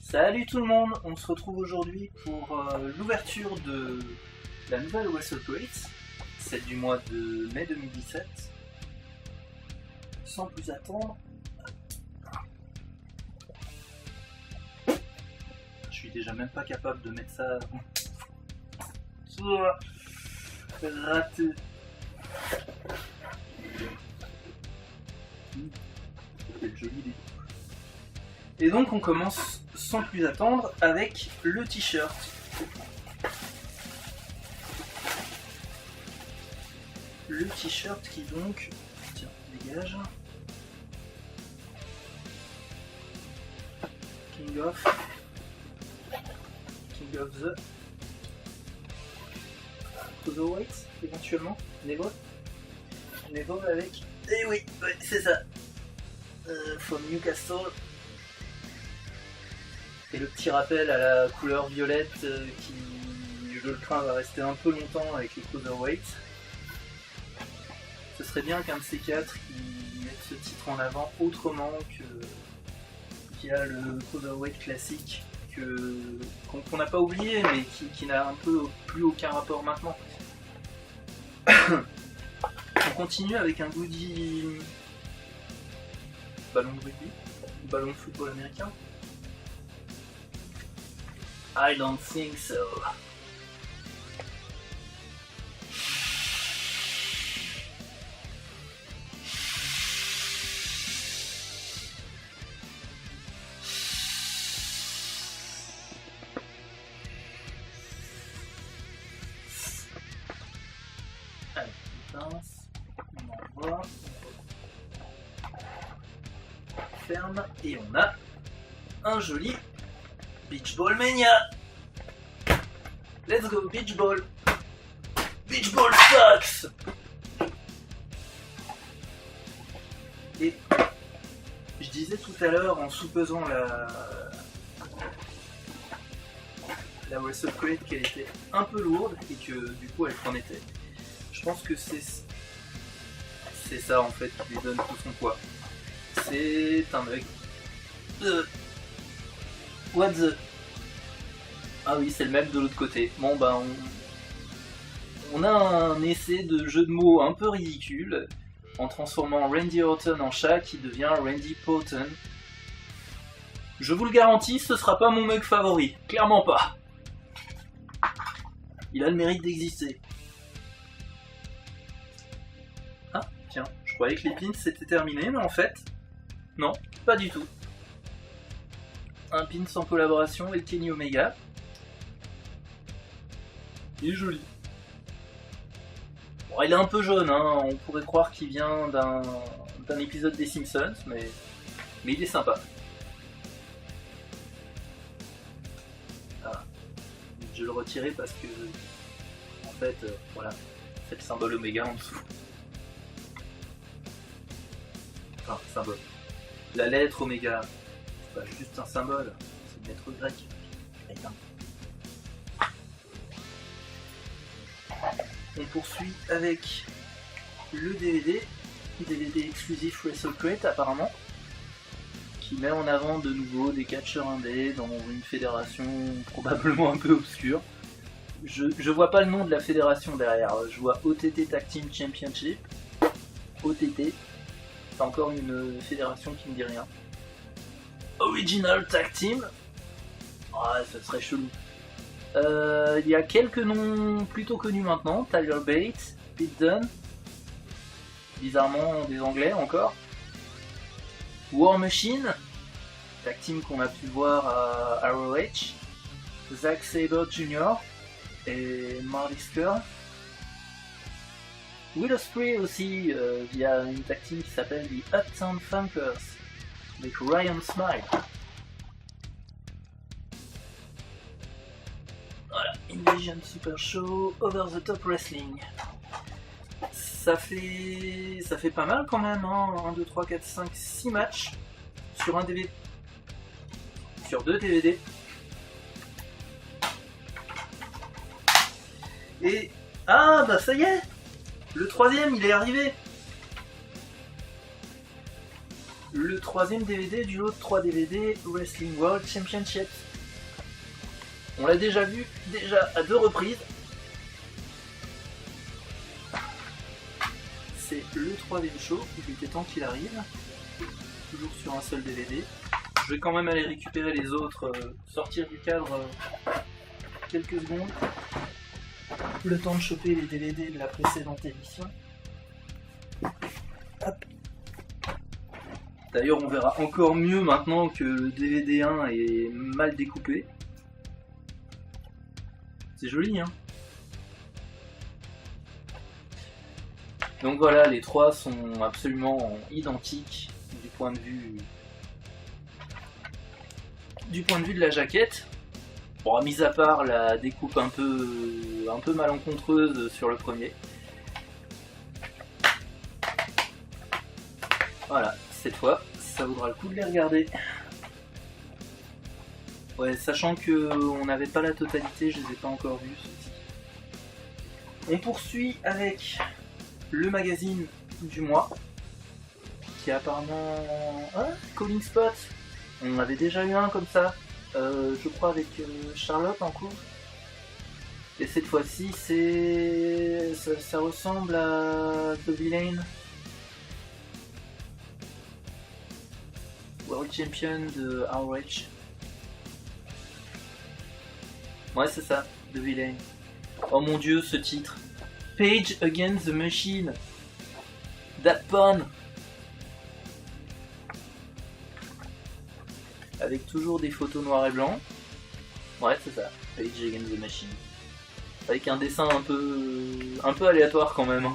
Salut tout le monde, on se retrouve aujourd'hui pour l'ouverture de la nouvelle WrestleCrate, celle du mois de mai 2017. Sans plus attendre, je suis déjà même pas capable de mettre ça. Raté. Quel joli début. Et donc on commence sans plus attendre avec le t-shirt. Le t-shirt qui donc... Tiens, dégage. King of the... Cruiserweight, éventuellement. Neville avec... Eh oui, ouais, c'est ça. From Newcastle. Et le petit rappel à la couleur violette qui, je le crains, va rester un peu longtemps avec les Cruiserweights. Ce serait bien qu'un de ces quatre qui mette ce titre en avant autrement qu'il y a le Cruiserweight classique qu'on n'a pas oublié mais qui n'a un peu plus aucun rapport maintenant. On continue avec un goodie ballon de rugby, ballon de football américain. I don't think so. Allez, pince, on envoie, ferme et on a un joli Beach Ball Mania. Let's go Beach Ball. Beach Ball sucks. Et je disais tout à l'heure en sous-pesant la WrestleCrate qu'elle était un peu lourde et que du coup elle en était. Je pense que c'est ça en fait qui lui donne tout son poids. C'est un mec de... What the... Ah oui, c'est le même de l'autre côté. Bon bah on a un essai de jeu de mots un peu ridicule en transformant Randy Orton en chat qui devient Randy Poton. Je vous le garantis, ce sera pas mon mec favori, clairement pas. Il a le mérite d'exister. Ah tiens, je croyais que les pins c'était terminé, mais en fait, non, pas du tout. Un pins en collaboration avec Kenny Omega. Il est joli. Bon, il est un peu jaune, hein. On pourrait croire qu'il vient d'un épisode des Simpsons, mais il est sympa. Ah. Je vais le retirer parce que, en fait, voilà, c'est le symbole Omega en dessous. Enfin, symbole. La lettre Omega, c'est pas juste un symbole, c'est une lettre grecque. On poursuit avec le DVD exclusif WrestleCrate apparemment, qui met en avant de nouveau des catcheurs indés dans une fédération probablement un peu obscure. Je vois pas le nom de la fédération derrière, je vois OTT Tag Team Championship, OTT, c'est encore une fédération qui me dit rien. Original Tag Team, ah ça serait chelou. Il y a quelques noms plutôt connus maintenant, Tyler Bate, Pete Dunne, bizarrement des anglais encore, War Machine, tag team qu'on a pu voir à ROH, Zack Sabre Jr. et Marty Scurll, Will Ospreay aussi via une tag team qui s'appelle The Uptown Funkers avec Ryan Smile. Voilà, Invasion Super Show, Over the Top Wrestling. Ça fait pas mal quand même, hein. 1, 2, 3, 4, 5, 6 matchs sur un DVD. Sur 2 DVD. Et... Ah bah ça y est, le troisième il est arrivé. le troisième DVD du lot de 3 DVD Wrestling World Championship. On l'a déjà vu, à 2 reprises. C'est le 3ème show, il était temps qu'il arrive. Toujours sur un seul DVD. Je vais quand même aller récupérer les autres, sortir du cadre quelques secondes. Le temps de choper les DVD de la précédente édition. Hop. D'ailleurs, on verra encore mieux maintenant que le DVD 1 est mal découpé. C'est joli, hein? Donc voilà, les 3 sont absolument identiques du point de vue de la jaquette. Bon, mis à part la découpe un peu malencontreuse sur le premier. Voilà, cette fois, ça vaudra le coup de les regarder. Ouais, sachant que on n'avait pas la totalité, je les ai pas encore vus. On poursuit avec le magazine du mois, qui est apparemment Calling Spot. On avait déjà eu un comme ça, je crois avec Charlotte en cours. Et cette fois-ci, ça ressemble à The Villain, World Champion de ROH. Ouais, c'est ça, The Villain. Oh mon dieu, ce titre. Page Against the Machine. That pun. Avec toujours des photos noir et blanc. Ouais, c'est ça, Page Against the Machine. Avec un dessin un peu aléatoire quand même.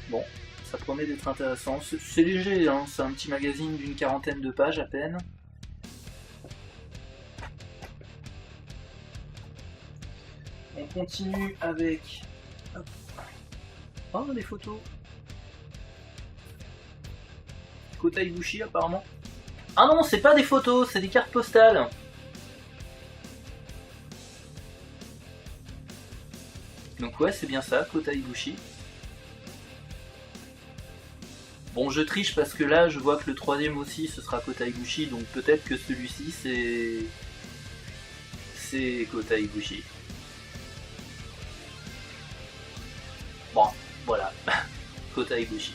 Bon, ça promet d'être intéressant. C'est léger, hein, c'est un petit magazine d'une 40aine de pages à peine. On continue avec... Oh, des photos. Kota Ibushi apparemment. Ah non, c'est pas des photos, c'est des cartes postales. Donc ouais, c'est bien ça, Kota Ibushi. Bon, je triche parce que là, je vois que le 3ème aussi, ce sera Kota Ibushi, donc peut-être que celui-ci, c'est Kota Ibushi. Bon, voilà, Kota Ibushi.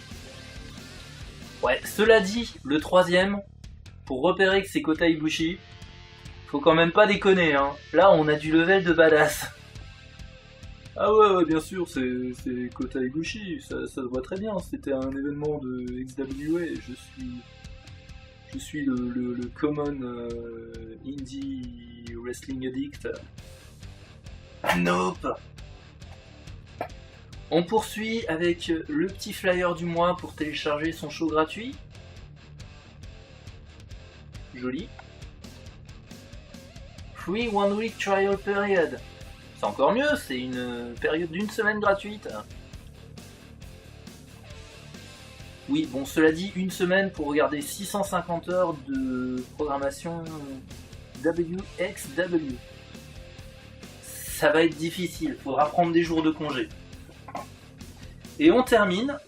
Ouais, cela dit, le 3ème, pour repérer que c'est Kota Ibushi, faut quand même pas déconner, hein. Là, on a du level de badass. Ah ouais, bien sûr, c'est Kota Ibushi, ça se voit très bien, c'était un événement de XWA, je suis le common indie wrestling addict. Nope. On poursuit avec le petit flyer du mois pour télécharger son show gratuit. Joli. Free 1 week trial period. C'est encore mieux, c'est une période d'1 semaine gratuite. Oui, bon, cela dit, 1 semaine pour regarder 650 heures de programmation WXW. Ça va être difficile, faudra prendre des jours de congé. Et on termine.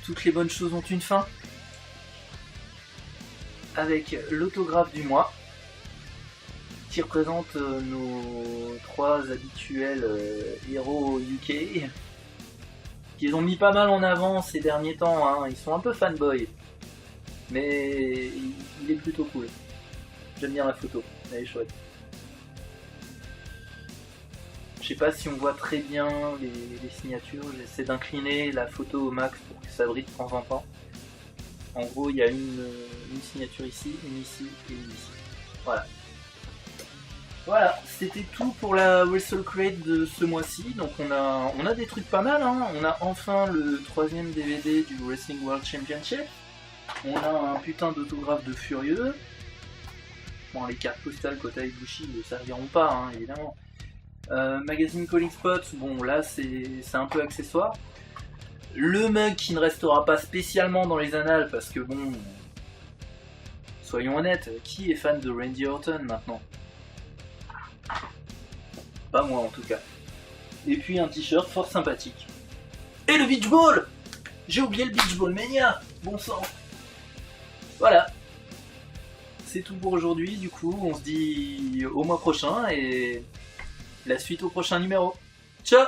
Toutes les bonnes choses ont une fin. Avec l'autographe du mois, qui représente nos 3 habituels héros UK, qu'ils ont mis pas mal en avant ces derniers temps, hein. Ils sont un peu fanboy, mais il est plutôt cool. J'aime bien la photo, elle est chouette. Je sais pas si on voit très bien les signatures, j'essaie d'incliner la photo au max pour que ça brille de temps en temps. En gros, il y a une signature ici, une ici et une ici. Voilà. Voilà, c'était tout pour la WrestleCrate de ce mois-ci. Donc on a des trucs pas mal, hein. On a enfin le 3ème DVD du Wrestling World Championship. On a un putain d'autographe de Furieux. Bon, les cartes postales Kota Ibushi ne serviront pas, hein, évidemment. Magazine Calling Spot, bon là c'est un peu accessoire. Le mug qui ne restera pas spécialement dans les annales parce que bon, soyons honnêtes, qui est fan de Randy Orton maintenant? Pas moi en tout cas. Et puis un t-shirt fort sympathique. Et le beach ball! J'ai oublié le beach ball mania! Bon sang! Voilà. C'est tout pour aujourd'hui, du coup on se dit au mois prochain et la suite au prochain numéro. Ciao!